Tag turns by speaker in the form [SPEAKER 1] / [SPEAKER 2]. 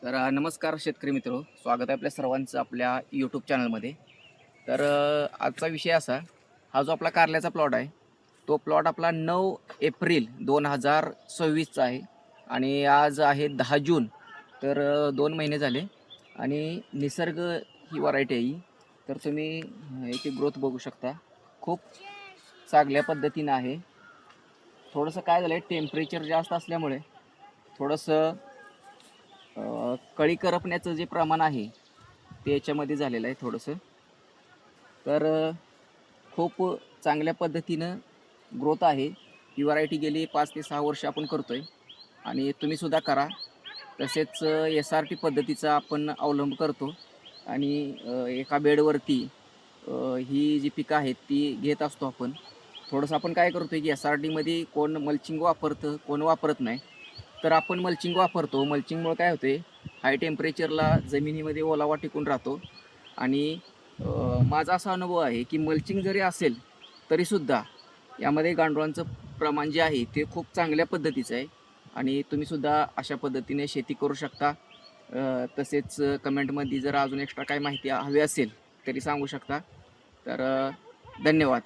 [SPEAKER 1] तर नमस्कार शेतकरी मित्र, स्वागत आहे आपल्या सर्वांचं आपल्या यूट्यूब चॅनलमध्ये. तर आजचा विषय असा, हा जो आपला कारल्याचा प्लॉट आहे, तो प्लॉट आपला 9 एप्रिल 2026चा आहे आणि आज आहे 10 जून. तर 2 महिने झाले आणि निसर्ग ही व्हरायटी आहे ही. तर तुम्ही याची ग्रोथ बघू शकता, खूप चांगल्या पद्धतीनं आहे. थोडंसं काय झालं आहे, टेम्परेचर जास्त असल्यामुळे थोडंसं कळी करपण्याचं जे प्रमाण आहे ते याच्यामध्ये झालेलं आहे थोडंसं. तर खूप चांगल्या पद्धतीनं ग्रोथ आहे. ही व्हरायटी गेली 5 ते 6 वर्ष आपण करतोय आणि तुम्हीसुद्धा करा. तसेच SRT पद्धतीचा आपण अवलंब करतो आणि एका बेडवरती ही जी पिकं आहेत ती घेत असतो आपण. थोडंसं आपण काय करतोय की SRTमध्ये कोण मल्चिंग वापरतं, कोण वापरत नाही. तर आपण मल्चिंग वापरतो. मल्चिंगमुळे काय होते, हाय टेम्परेचरला जमिनीमध्ये ओलावा टिकून राहतो आणि माझा असा अनुभव आहे की मल्चिंग जरी असेल तरीसुद्धा यामध्ये गांडुळांचं प्रमाण जे आहे ते खूप चांगल्या पद्धतीचं आहे आणि तुम्हीसुद्धा अशा पद्धतीने शेती करू शकता. तसेच कमेंटमध्ये जर अजून एक्स्ट्रा काही माहिती हवी असेल तरी सांगू शकता. तर धन्यवाद.